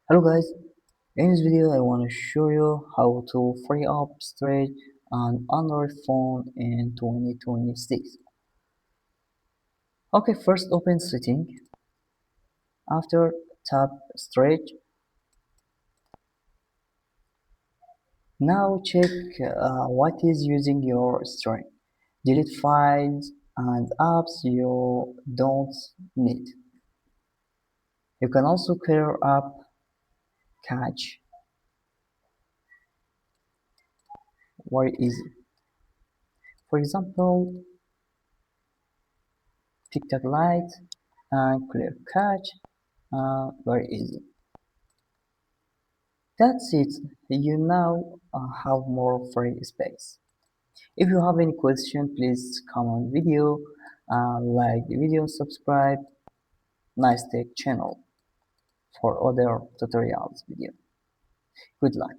Hello guys, in this video I want to show you how to free up storage on Android phone in 2026. Okay, first open setting, after tap storage. Now check what is using your storage. Delete files and apps you don't need. You can also clear up cache very easy. For example, TikTok Lite and clear cache, very easy. That's it. You now have more free space. If you have any question, please comment video, like the video, subscribe. Nice Tech channel for other tutorials video. Good luck.